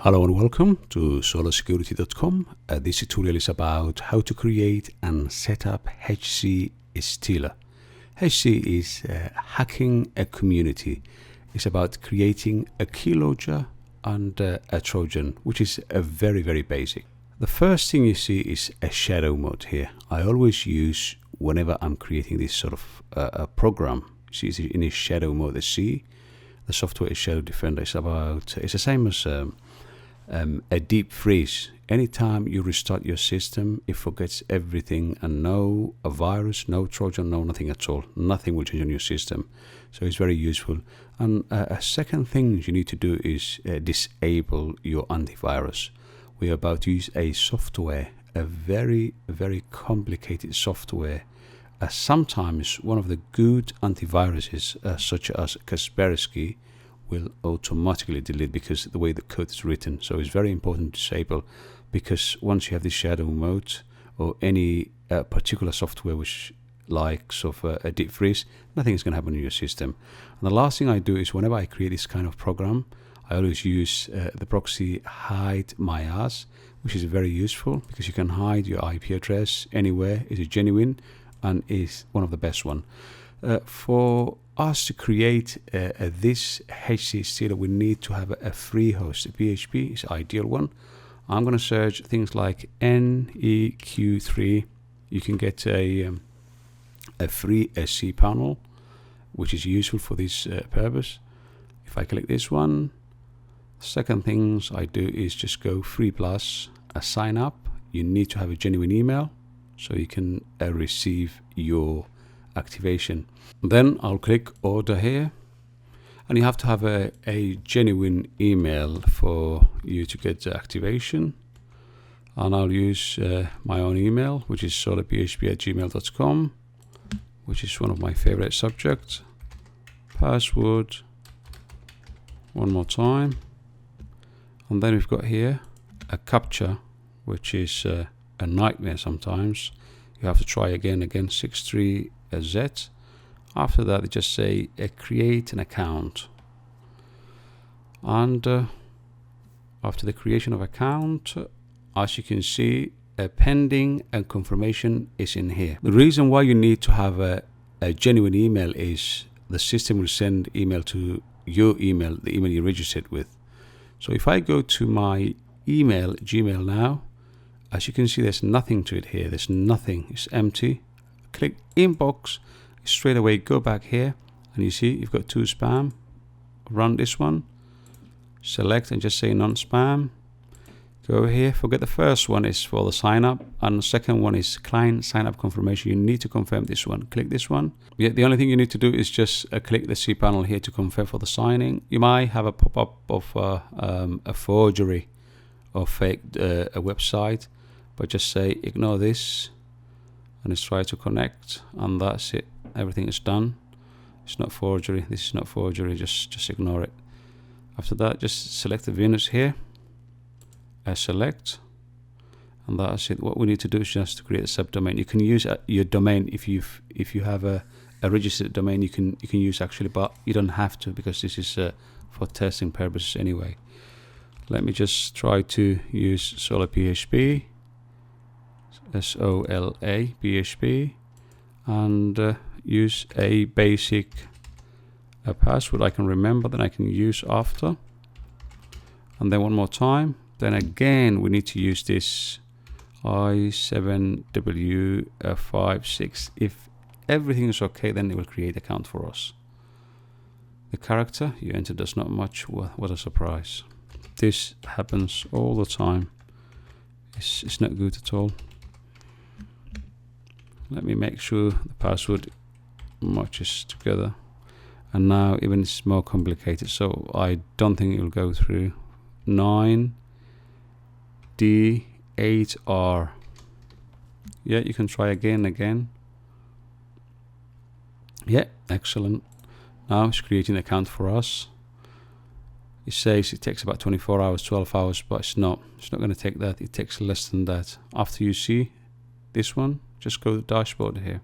Hello and welcome to solarsecurity.com. This tutorial is about how to create and set up HC Stealer. HC is hacking a community. It's about creating a keylogger and a Trojan, which is very basic. The first thing you see is a shadow mode here. I always use whenever I'm creating this sort of a program. See, it's in a shadow mode. The software is Shadow Defender. It's the same as a deep freeze. Anytime you restart your system, it forgets everything, and no a virus, no Trojan, no nothing at all. Nothing will change on your system. So it's very useful. And a second thing you need to do is disable your antivirus. We are about to use a software, a very complicated software. Sometimes one of the good antiviruses, such as Kaspersky, will automatically delete because of the way the code is written. So it's very important to disable, because once you have this shadow mode or any particular software which likes of a deep freeze, nothing is going to happen in your system. And the last thing I do is whenever I create this kind of program, I always use the proxy hide my ass, which is very useful because you can hide your IP address anywhere. It is genuine and is one of the best one. For us to create this HC Stealer, we need to have a free host. PHP is the ideal one. I'm going to search things like NEQ3. You can get a free SC panel, which is useful for this purpose. If I click this one, second things I do is just go free plus a sign up. You need to have a genuine email so you can receive your activation. Then I'll click order here, and you have to have a genuine email for you to get the activation. And I'll use my own email, which is solarphp@gmail.com, which is one of my favorite subjects. Password one more time, and then we've got here a captcha, which is a nightmare sometimes. You have to try again 63Z. After that, they just say create an account, and after the creation of account, as you can see, pending and confirmation is in here. The reason why you need to have a genuine email is the system will send email to your email, the email you registered with. So if I go to my email, Gmail now, as you can see, there's nothing to it here. There's nothing. It's empty. Click inbox. Straight away go back here, and you see you've got 2 spam. Run this one. Select and just say non-spam. Go here. Forget the first one is for the sign up, and the second one is client sign up confirmation. You need to confirm this one. Click this one. Yeah, the only thing you need to do is just click the cPanel here to confirm for the signing. You might have a pop-up of a forgery or fake a website, but just say ignore this, and let's try to connect, and that's it. Everything is done. It's not forgery. This is not forgery. Just ignore it. After that, just select the Venus here. Select, and that's it. What we need to do is just to create a subdomain. You can use your domain if you have a registered domain. You can use actually, but you don't have to, because this is for testing purposes anyway. Let me just try to use Solar PHP. SOLA PHP, and use a basic password I can remember that I can use after, and then one more time. Then again we need to use this I7W56. If everything is okay, then it will create account for us. The character you entered does not match. What a surprise. This happens all the time. It's not good at all. Let me make sure the password matches together. And now even it's more complicated, so I don't think it will go through. 9D8R. Yeah, you can try again. Yeah, excellent. Now it's creating an account for us. It says it takes about 24 hours, 12 hours, but it's not going to take that. It takes less than that. After you see this one, just go to the dashboard here,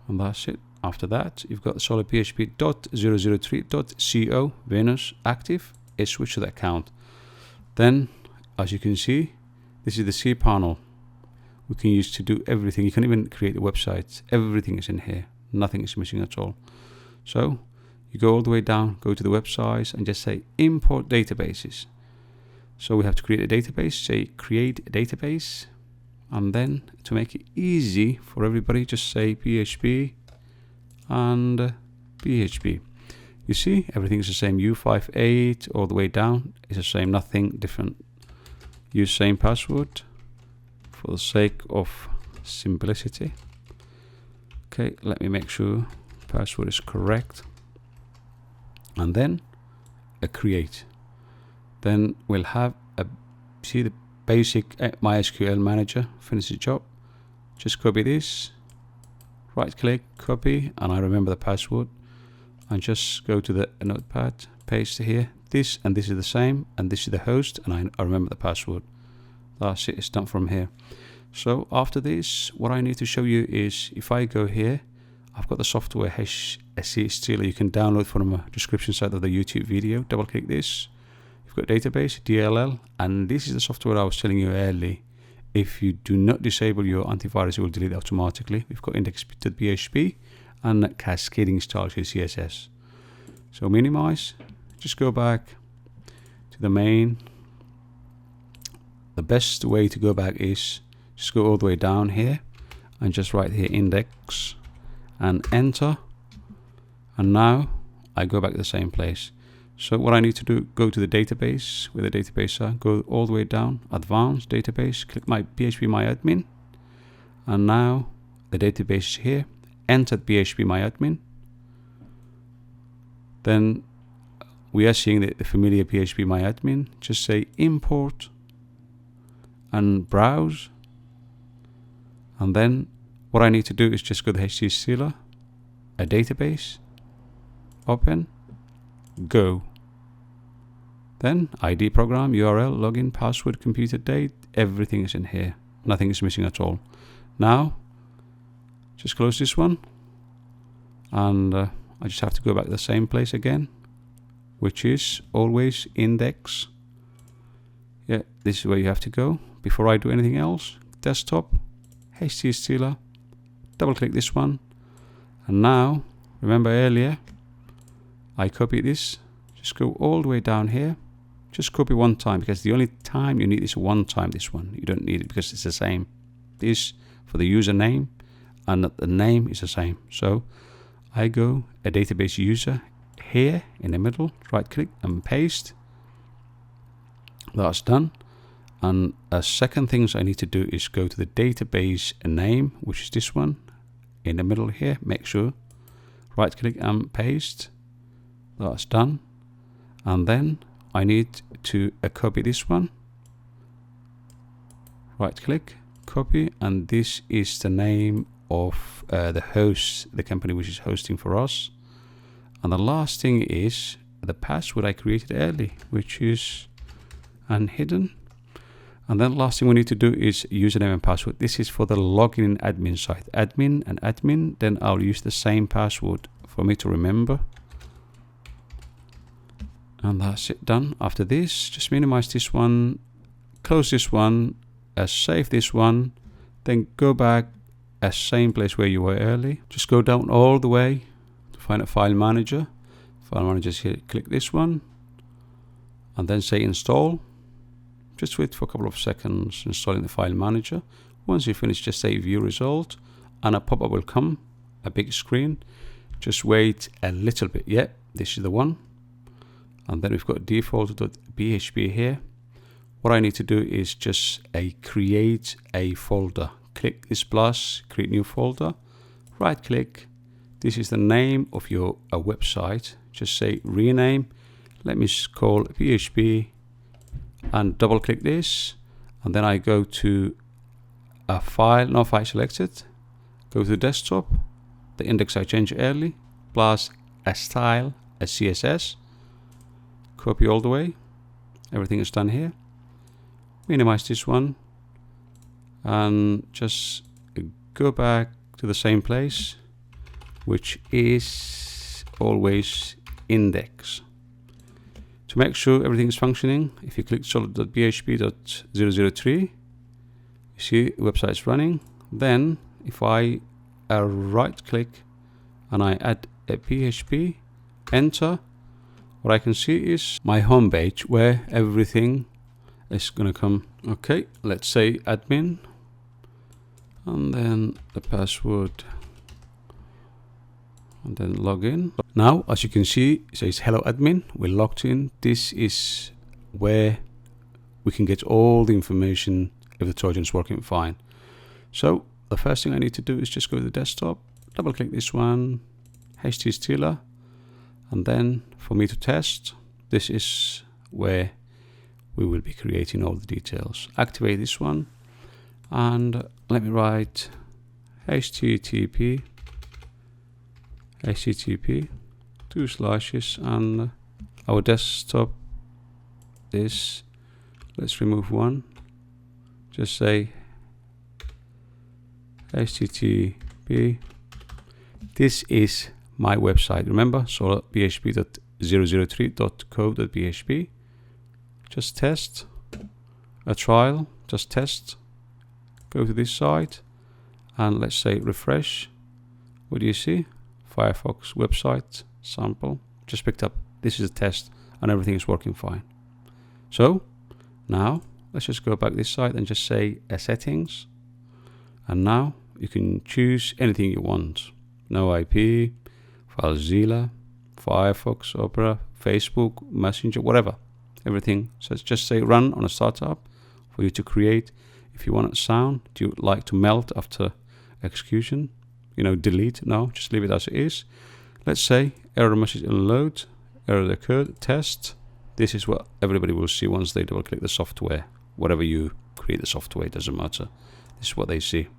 and that's it. After that, you've got solarphp.003.co Venus active. switch to the account. Then, as you can see, this is the cPanel we can use to do everything. You can even create the websites. Everything is in here. Nothing is missing at all. So you go all the way down, go to the websites and just say import databases. So we have to create a database, say create a database. And then to make it easy for everybody, just say PHP and PHP. You see, everything is the same. U58 all the way down is the same, nothing different. Use same password for the sake of simplicity. Okay, let me make sure password is correct. And then a create. Then we'll have a, see the basic MySQL manager, finish the job. Just copy this, right click, copy, and I remember the password. And just go to the notepad, paste here. This and this is the same, and this is the host, and I remember the password. That's it, it's done from here. So after this, what I need to show you is, if I go here, I've got the software HSC Stealer you can download from the description side of the YouTube video. Double click this. You've got database, DLL, and this is the software I was telling you earlier. If you do not disable your antivirus, it will delete it automatically. We've got index.php and cascading style CSS. So minimize, just go back to the main. The best way to go back is just go all the way down here and just write here index and enter. And now I go back to the same place. So what I need to do, go to the database, where the database are, go all the way down, advanced database, click my phpMyAdmin, and now the database is here. Enter phpMyAdmin. Then we are seeing the familiar phpMyAdmin. Just say import and browse. And then what I need to do is just go to HSC Stealer, a database, open, go. Then ID program, URL, login, password, computer date, everything is in here. Nothing is missing at all. Now, just close this one. And I just have to go back to the same place again, which is always index. Yeah, this is where you have to go. Before I do anything else, desktop, HSC Stealer, double click this one. And now, remember earlier, I copied this. Just go all the way down here. Just copy one time, because the only time you need is one time, this one. You don't need it because it's the same. This for the username, and the name is the same. So I go a database user here in the middle, right click and paste. That's done. And a second things I need to do is go to the database name, which is this one in the middle here. Make sure, right click and paste. That's done. And then I need to copy this one. Right click, copy, and this is the name of the host, the company which is hosting for us. And the last thing is the password I created early, which is unhidden. And then last thing we need to do is username and password. This is for the login admin site, admin and admin. Then I'll use the same password for me to remember. And that's it, done. After this, just minimize this one, close this one, save this one, then go back same place where you were early. Just go down all the way to find a file manager. File manager is here, click this one, and then say install. Just wait for a couple of seconds installing the file manager. Once you finish, just say view result, and a pop-up will come, a big screen. Just wait a little bit. Yeah, this is the one. And then we've got default.php here. What I need to do is just create a folder. Click this plus, create new folder, right click. This is the name of your website. Just say rename. Let me call PHP and double click this. And then I go to a file, no file selected. Go to desktop, the index I changed early, plus a style, a CSS. Copy all the way. Everything is done here. Minimize this one and just go back to the same place, which is always index. To make sure everything is functioning, if you click solid.php.003, you see the website is running. Then if I right click and I add a PHP, enter, what I can see is my home page where everything is going to come. Okay, let's say admin, and then the password, and then log in. Now, as you can see, it says hello admin, we're logged in. This is where we can get all the information if the Trojan is working fine. So the first thing I need to do is just go to the desktop, double click this one, htstealer, and then for me to test, this is where we will be creating all the details. Activate this one, and let me write http 2 slashes, and our desktop is, let's remove one, just say http, this is my website, remember, solid.php.003.co.php. just test a trial, just test, go to this site, and let's say refresh. What do you see? Firefox website sample, just picked up. This is a test and everything is working fine. So now let's just go back this side and just say settings, and now you can choose anything you want. No IP, FileZilla, Firefox, Opera, Facebook, Messenger, whatever, everything. So it's just say run on a startup for you to create. If you want a sound, do you like to melt after execution? You know, delete? No, just leave it as it is. Let's say error message unload, error occurred, test. This is what everybody will see once they double click the software. Whatever you create the software, it doesn't matter. This is what they see.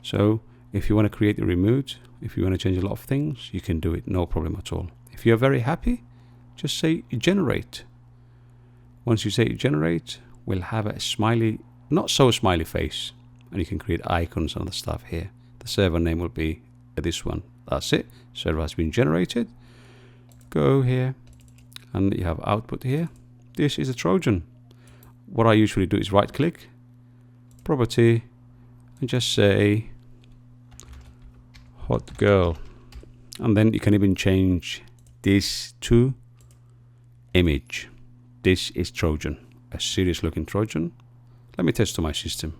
So if you want to create a remote, if you want to change a lot of things, you can do it, no problem at all. If you're very happy, just say generate. Once you say generate, we'll have a smiley, not so smiley face, and you can create icons and other stuff here. The server name will be this one. That's it. Server has been generated. Go here, and you have output here. This is a Trojan. What I usually do is right click, property, and just say hot girl, and then you can even change this to image. This is Trojan, a serious looking Trojan. Let me test to my system.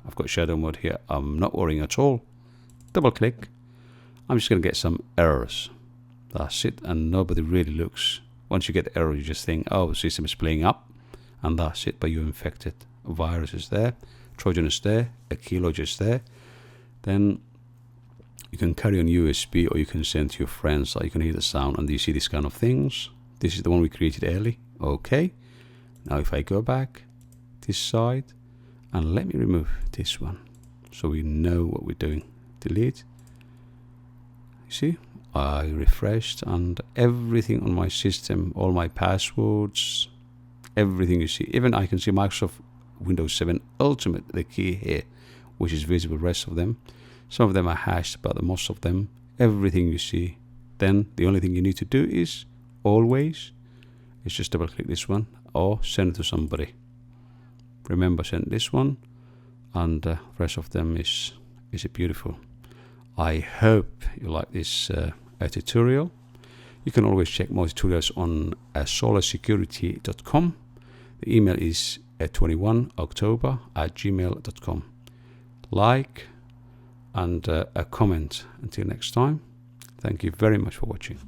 I've got shadow mode here. I'm not worrying at all. Double click. I'm just going to get some errors. That's it, and nobody really looks. Once you get the error, you just think, oh, the system is playing up, and that's it, but you're infected. A virus is there, Trojan is there, a keylogger is there. Then you can carry on USB, or you can send to your friends so you can hear the sound, and you see these kind of things. This is the one we created early. Okay. Now if I go back this side, and let me remove this one so we know what we're doing. Delete. You see, I refreshed, and everything on my system, all my passwords, everything you see, even I can see Microsoft Windows 7 Ultimate, the key here, which is visible. Rest of them, some of them are hashed, but the most of them, everything you see. Then the only thing you need to do is always is just double click this one or send it to somebody. Remember, send this one, and the rest of them is beautiful. I hope you like this tutorial. You can always check more tutorials on solarsecurity.com. The email is 21october@gmail.com. Like and a comment. Until next time, thank you very much for watching.